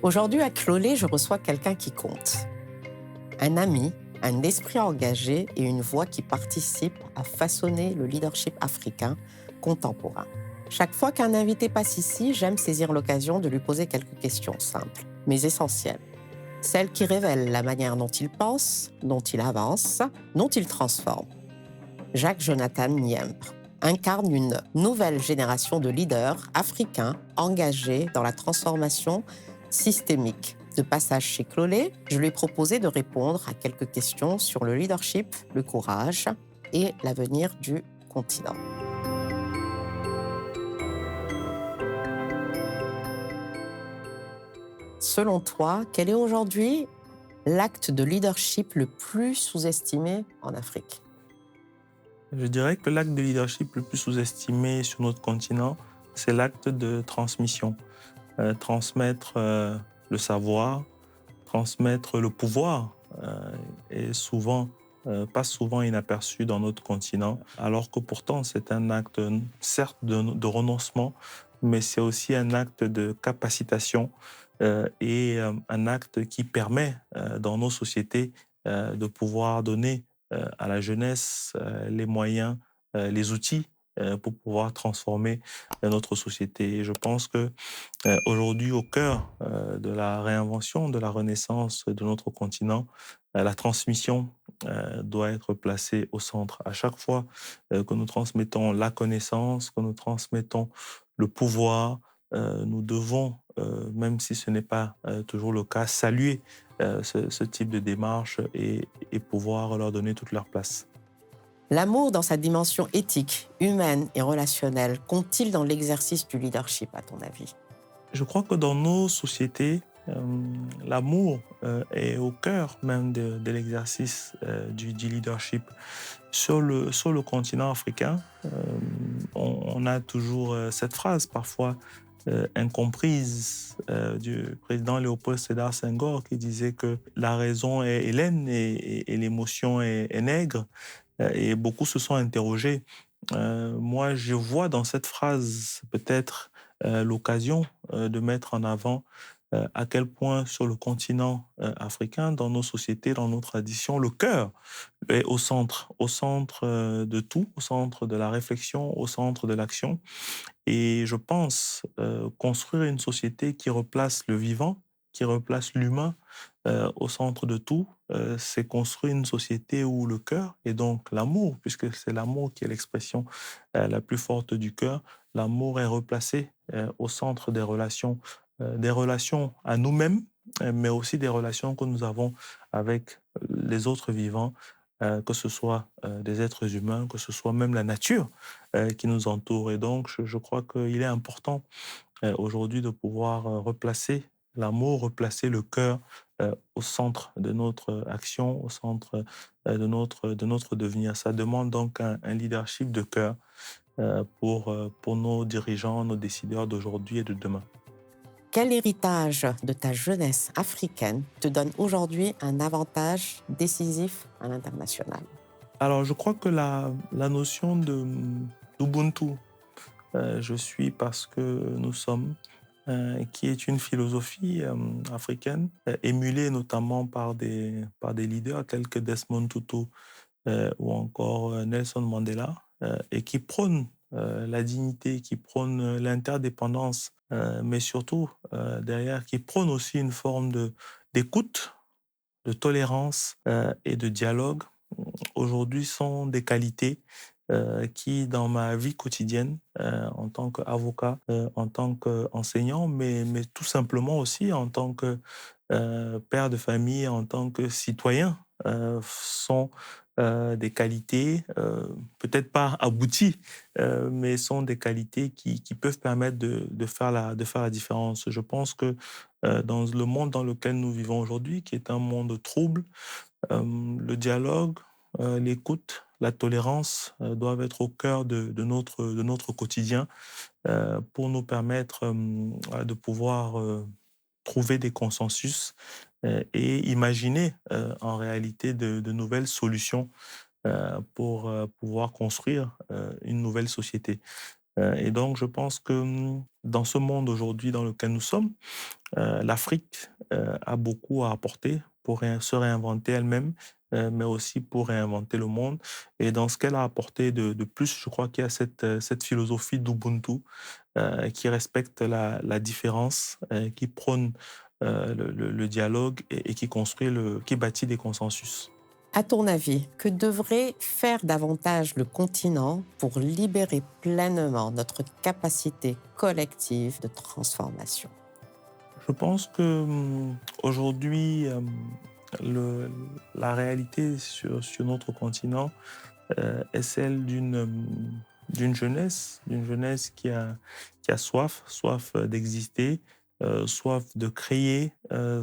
Aujourd'hui, à Clolé, je reçois quelqu'un qui compte. Un ami, un esprit engagé et une voix qui participe à façonner le leadership africain contemporain. Chaque fois qu'un invité passe ici, j'aime saisir l'occasion de lui poser quelques questions simples, mais essentielles. Celles qui révèlent la manière dont il pense, dont il avance, dont il transforme. Jacques Jonathan Niembr incarne une nouvelle génération de leaders africains engagés dans la transformation systémique. De passage chez Clolé, je lui ai proposé de répondre à quelques questions sur le leadership, le courage et l'avenir du continent. Selon toi, quel est aujourd'hui l'acte de leadership le plus sous-estimé en Afrique? Je dirais que l'acte de leadership le plus sous-estimé sur notre continent, c'est l'acte de transmission. Transmettre le savoir, transmettre le pouvoir est souvent, pas souvent inaperçu dans notre continent, alors que pourtant c'est un acte, certes, de renoncement, mais c'est aussi un acte de capacitation et un acte qui permet dans nos sociétés de pouvoir donner à la jeunesse les moyens, les outils pour pouvoir transformer notre société. Et je pense que aujourd'hui, au cœur de la réinvention, de la renaissance de notre continent, la transmission doit être placée au centre. À chaque fois que nous transmettons la connaissance, que nous transmettons le pouvoir, nous devons, même si ce n'est pas toujours le cas, saluer ce type de démarche et pouvoir leur donner toute leur place. L'amour dans sa dimension éthique, humaine et relationnelle compte-t-il dans l'exercice du leadership, à ton avis? Je crois que dans nos sociétés, l'amour est au cœur même de l'exercice du leadership. Sur le continent africain, on a toujours cette phrase parfois incomprise du président Léopold Sédar Senghor qui disait que la raison est hélène et l'émotion est nègre. Et beaucoup se sont interrogés. Moi, je vois dans cette phrase peut-être l'occasion de mettre en avant à quel point sur le continent africain, dans nos sociétés, dans nos traditions, le cœur est au centre de tout, au centre de la réflexion, au centre de l'action. Et je pense construire une société qui replace le vivant, qui replace l'humain au centre de tout, c'est construire une société où le cœur et donc l'amour, puisque c'est l'amour qui est l'expression la plus forte du cœur, l'amour est replacé au centre des relations à nous-mêmes, mais aussi des relations que nous avons avec les autres vivants, que ce soit des êtres humains, que ce soit même la nature qui nous entoure. Et donc, je crois qu'il est important aujourd'hui de pouvoir replacer l'amour, replacer le cœur au centre de notre action, au centre de notre devenir. Ça demande donc un leadership de cœur pour nos dirigeants, nos décideurs d'aujourd'hui et de demain. Quel héritage de ta jeunesse africaine te donne aujourd'hui un avantage décisif à l'international? Alors, je crois que la notion d'Ubuntu, je suis parce que nous sommes, qui est une philosophie africaine, émulée notamment par des leaders tels que Desmond Tutu ou encore Nelson Mandela, et qui prône la dignité, qui prône l'interdépendance, mais surtout derrière, qui prône aussi une forme d'écoute, de tolérance et de dialogue. Aujourd'hui, sont des qualités qui, dans ma vie quotidienne, en tant qu'avocat, en tant qu'enseignant, mais tout simplement aussi en tant que père de famille, en tant que citoyen, sont des qualités, peut-être pas abouties, mais sont des qualités qui peuvent permettre de faire la différence. Je pense que dans le monde dans lequel nous vivons aujourd'hui, qui est un monde trouble, le dialogue, l'écoute, la tolérance doivent être au cœur de notre quotidien pour nous permettre de pouvoir trouver des consensus et imaginer en réalité de nouvelles solutions pour pouvoir construire une nouvelle société. Et donc, je pense que dans ce monde aujourd'hui dans lequel nous sommes, l'Afrique a beaucoup à apporter pour se réinventer elle-même, mais aussi pour réinventer le monde. Et dans ce qu'elle a apporté de plus, je crois qu'il y a cette philosophie d'Ubuntu qui respecte la différence, qui prône le dialogue et qui qui bâtit des consensus. À ton avis, que devrait faire davantage le continent pour libérer pleinement notre capacité collective de transformation? Je pense que aujourd'hui, le, la réalité sur notre continent est celle d'une jeunesse qui a soif d'exister, soif de créer,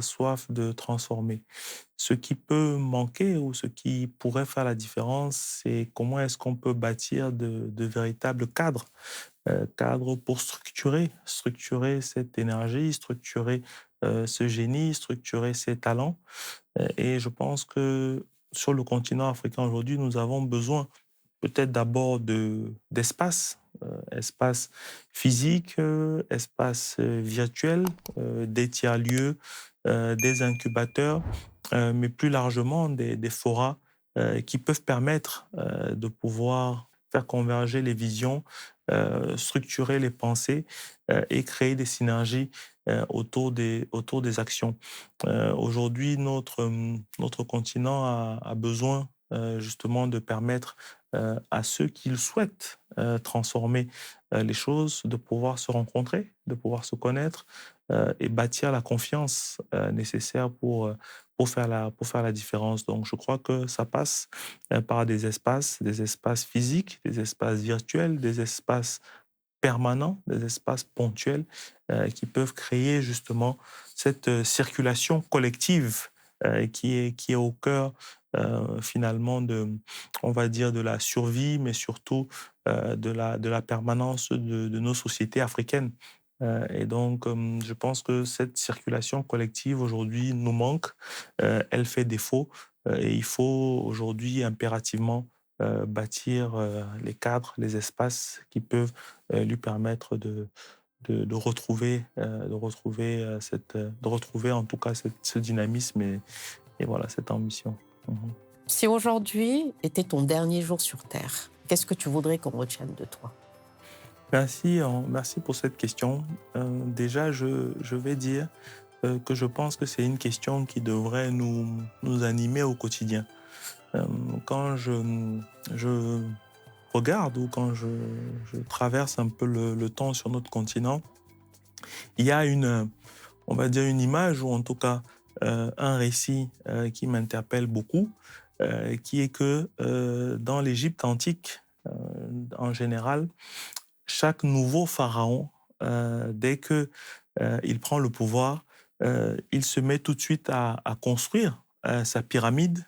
soif de transformer. Ce qui peut manquer ou ce qui pourrait faire la différence, c'est comment est-ce qu'on peut bâtir de véritables cadres, cadres pour structurer cette énergie, structurer ce génie, structurer ces talents. Et je pense que sur le continent africain aujourd'hui, nous avons besoin peut-être d'abord d'espace, espace physique, espace virtuel, des tiers-lieux, des incubateurs, mais plus largement des forats qui peuvent permettre de pouvoir faire converger les visions, structurer les pensées et créer des synergies autour des actions. Aujourd'hui, notre continent a besoin justement de permettre à ceux qui le souhaitent transformer les choses, de pouvoir se rencontrer, de pouvoir se connaître et bâtir la confiance nécessaire pour faire la différence. Donc, je crois que ça passe par des espaces physiques, des espaces virtuels, des espaces permanents, des espaces ponctuels qui peuvent créer justement cette circulation collective qui est au cœur finalement on va dire, de la survie, mais surtout de la permanence de nos sociétés africaines. Et donc, je pense que cette circulation collective aujourd'hui nous manque, elle fait défaut et il faut aujourd'hui impérativement bâtir les cadres, les espaces qui peuvent lui permettre de retrouver de retrouver en tout cas ce dynamisme et voilà cette ambition. Mhm. Si aujourd'hui était ton dernier jour sur Terre, qu'est-ce que tu voudrais qu'on retienne de toi? Merci, merci pour cette question. Déjà, je vais dire que je pense que c'est une question qui devrait nous animer au quotidien. Euh, Quand je regarde ou quand je traverse un peu le temps sur notre continent, il y a on va dire une image ou en tout cas un récit qui m'interpelle beaucoup, qui est que dans l'Égypte antique, en général, chaque nouveau pharaon, dès que il prend le pouvoir, il se met tout de suite à construire sa pyramide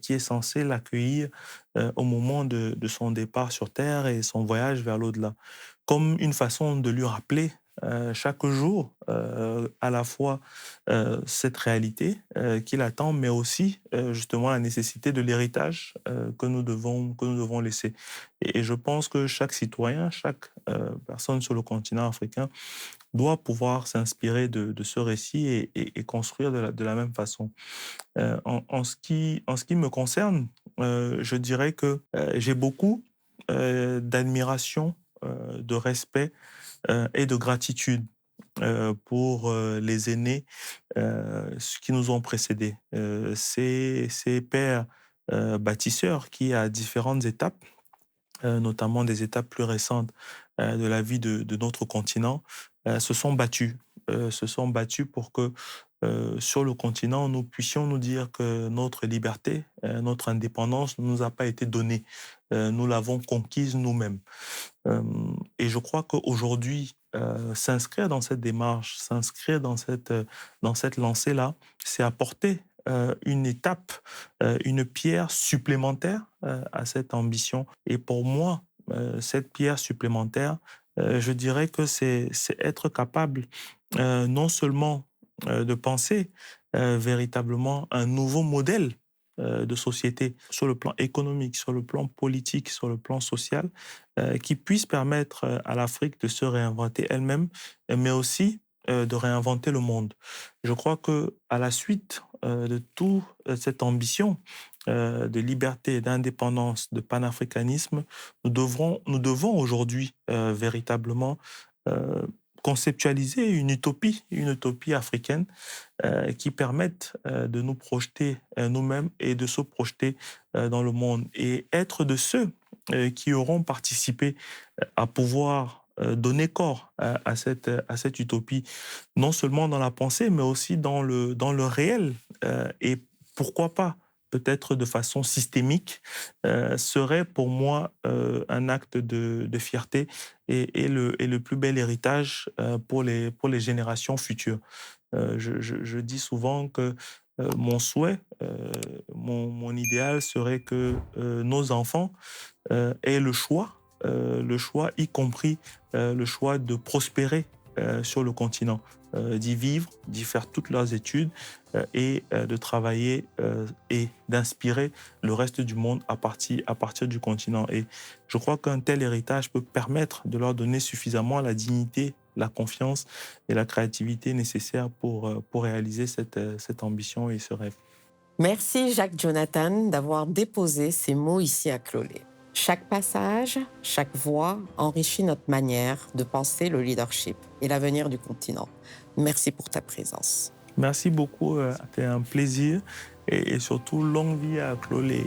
qui est censée l'accueillir au moment de son départ sur Terre et son voyage vers l'au-delà, comme une façon de lui rappeler chaque jour à la fois cette réalité qu'il attend, mais aussi justement la nécessité de l'héritage que nous devons laisser. Et je pense que chaque citoyen, chaque personne sur le continent africain doit pouvoir s'inspirer de ce récit et construire de la même façon. En ce qui me concerne, je dirais que j'ai beaucoup d'admiration, de respect et de gratitude pour les aînés qui nous ont précédés. Ces pères bâtisseurs qui, à différentes étapes, notamment des étapes plus récentes de la vie de notre continent, se sont battus pour que sur le continent, nous puissions nous dire que notre liberté, notre indépendance ne nous a pas été donnée. Nous l'avons conquise nous-mêmes. Et je crois qu'aujourd'hui, s'inscrire dans cette démarche, s'inscrire dans cette lancée-là, c'est apporter une étape, une pierre supplémentaire à cette ambition. Et pour moi, cette pierre supplémentaire, je dirais que c'est être capable non seulement de penser véritablement un nouveau modèle de société sur le plan économique, sur le plan politique, sur le plan social, qui puisse permettre à l'Afrique de se réinventer elle-même, mais aussi de réinventer le monde. Je crois que à la suite de toute cette ambition de liberté, d'indépendance, de panafricanisme, nous devons aujourd'hui véritablement euh, conceptualiser une utopie africaine qui permette de nous projeter nous-mêmes et de se projeter dans le monde et être de ceux qui auront participé à pouvoir donner corps à cette utopie, non seulement dans la pensée, mais aussi dans le réel. Et pourquoi pas, peut-être de façon systémique, serait pour moi un acte de fierté et le plus bel héritage pour les générations futures. Je dis souvent que mon souhait, mon idéal serait que nos enfants aient le choix y compris le choix de prospérer sur le continent, d'y vivre, d'y faire toutes leurs études et de travailler et d'inspirer le reste du monde à partir du continent. Et je crois qu'un tel héritage peut permettre de leur donner suffisamment la dignité, la confiance et la créativité nécessaires pour réaliser cette ambition et ce rêve. Merci Jacques Jonathan d'avoir déposé ces mots ici à Clolé. Chaque passage, chaque voix enrichit notre manière de penser le leadership et l'avenir du continent. Merci pour ta présence. Merci beaucoup, c'était un plaisir et surtout longue vie à Clolé.